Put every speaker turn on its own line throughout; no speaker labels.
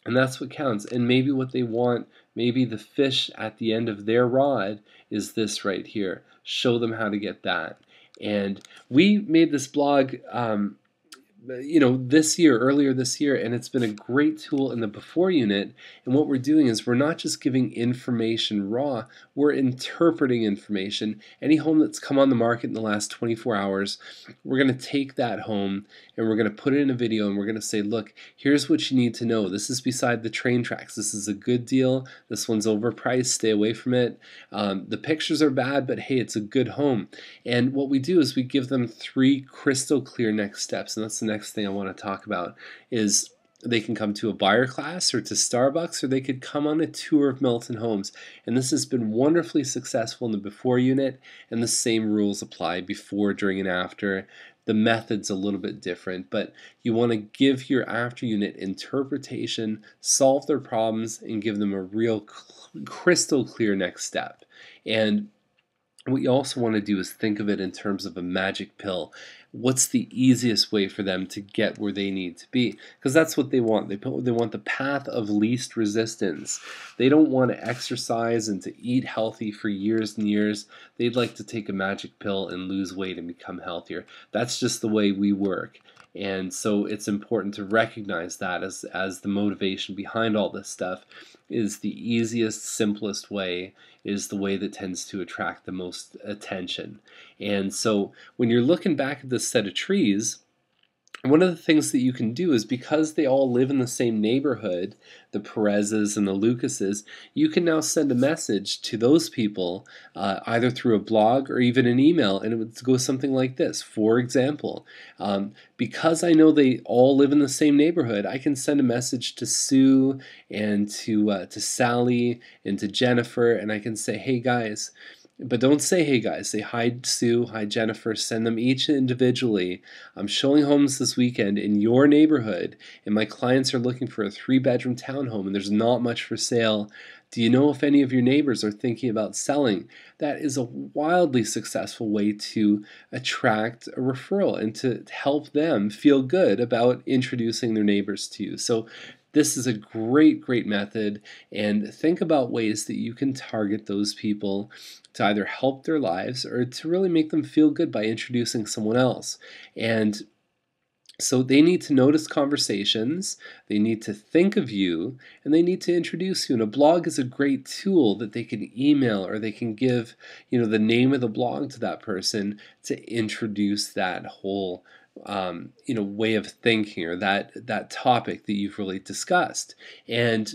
And that's what counts. And maybe what they want, maybe the fish at the end of their rod is this right here. Show them how to get that. And we made this blog earlier this year, and it's been a great tool in the before unit. And what we're doing is we're not just giving information raw, we're interpreting information. Any home that's come on the market in the last 24 hours, we're going to take that home and we're going to put it in a video, and we're going to say, look, here's what you need to know. This is beside the train tracks. This is a good deal. This one's overpriced. Stay away from it. The pictures are bad, but hey, it's a good home. And what we do is we give them 3 crystal clear next steps, and that's the next thing I want to talk about. Is they can come to a buyer class or to Starbucks, or they could come on a tour of Milton Homes. And this has been wonderfully successful in the before unit, and the same rules apply before, during, and after. The method's a little bit different, but you want to give your after unit interpretation, solve their problems, and give them a real crystal clear next step. And what you also want to do is think of it in terms of a magic pill. What's the easiest way for them to get where they need to be? Because that's what they want. They want the path of least resistance. They don't want to exercise and to eat healthy for years and years. They'd like to take a magic pill and lose weight and become healthier. That's just the way we work. And so it's important to recognize that as the motivation behind all this stuff is the easiest, simplest way, is the way that tends to attract the most attention. And so when you're looking back at this set of trees, one of the things that you can do is, because they all live in the same neighborhood, the Perez's and the Lucases, you can now send a message to those people either through a blog or even an email, and it would go something like this. For example, because I know they all live in the same neighborhood, I can send a message to Sue and to Sally and to Jennifer, and I can say, hey guys. But don't say, hey guys, say hi Sue, hi Jennifer, send them each individually. I'm showing homes this weekend in your neighborhood, and my clients are looking for a 3-bedroom townhome, and there's not much for sale. Do you know if any of your neighbors are thinking about selling? That is a wildly successful way to attract a referral and to help them feel good about introducing their neighbors to you. So this is a great, great method, and think about ways that you can target those people to either help their lives or to really make them feel good by introducing someone else. And so they need to notice conversations, they need to think of you, and they need to introduce you. And a blog is a great tool that they can email, or they can give, the name of the blog to that person to introduce that whole way of thinking, or that topic that you've really discussed. And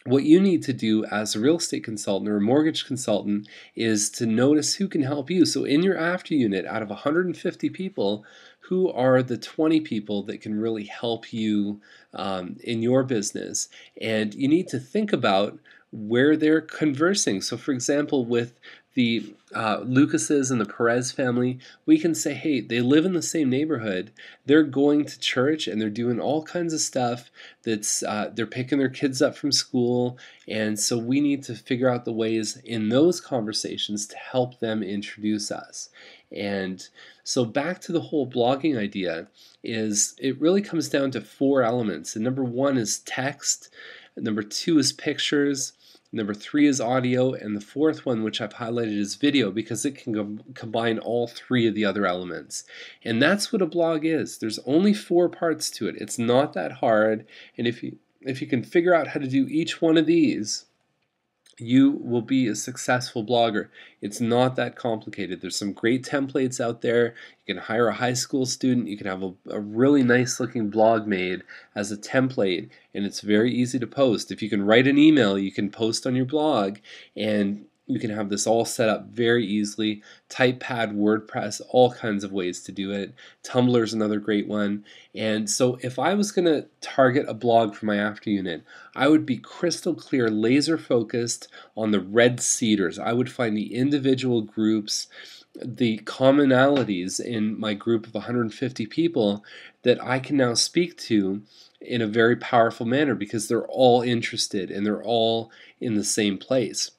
what you need to do as a real estate consultant or a mortgage consultant is to notice who can help you. So in your after unit, out of 150 people, who are the 20 people that can really help you in your business? And you need to think about where they're conversing. So for example, with the Lucases and the Perez family, we can say, hey, they live in the same neighborhood, they're going to church, and they're doing all kinds of stuff that's, they're picking their kids up from school, and so we need to figure out the ways in those conversations to help them introduce us. And so back to the whole blogging idea, is it really comes down to 4 elements. And number 1 is text, number 2 is pictures, number 3 is audio, and the 4th one, which I've highlighted, is video, because it can combine all 3 of the other elements. And that's what a blog is. There's only 4 parts to it. It's not that hard, and if you can figure out how to do each one of these, you will be a successful blogger. It's not that complicated. There's some great templates out there. You can hire a high school student. You can have a really nice looking blog made as a template, and it's very easy to post. If you can write an email, you can post on your blog, and you can have this all set up very easily. Typepad, WordPress, all kinds of ways to do it. Tumblr is another great one. And so if I was going to target a blog for my after unit, I would be crystal clear, laser focused on the red cedars. I would find the individual groups, the commonalities in my group of 150 people that I can now speak to in a very powerful manner, because they're all interested and they're all in the same place.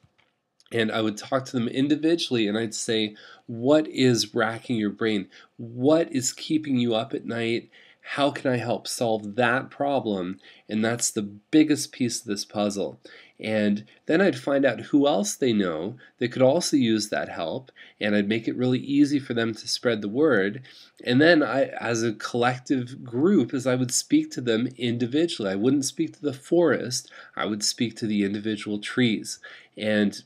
And I would talk to them individually, and I'd say, what is racking your brain? What is keeping you up at night? how can I help solve that problem? And that's the biggest piece of this puzzle. And then I'd find out who else they know that could also use that help, and I'd make it really easy for them to spread the word. And then I, as a collective group, as I would speak to them individually, I wouldn't speak to the forest, I would speak to the individual trees. And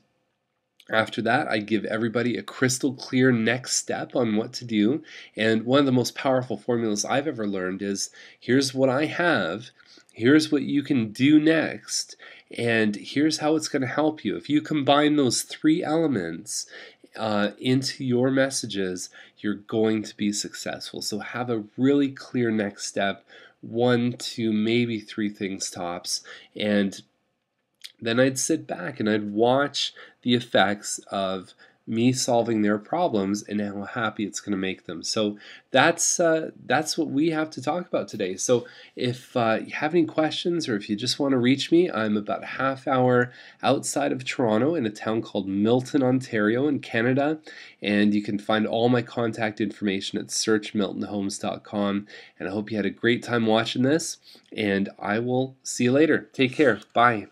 after that, I give everybody a crystal clear next step on what to do. And one of the most powerful formulas I've ever learned is, here's what I have, here's what you can do next, and here's how it's going to help you. If you combine those three elements into your messages, you're going to be successful. So have a really clear next step, 1 to maybe 3 things tops, and then I'd sit back and I'd watch the effects of me solving their problems and how happy it's going to make them. So that's what we have to talk about today. So if you have any questions, or if you just want to reach me, I'm about a half hour outside of Toronto in a town called Milton, Ontario in Canada, and you can find all my contact information at searchmiltonhomes.com. And I hope you had a great time watching this, and I will see you later. Take care. Bye.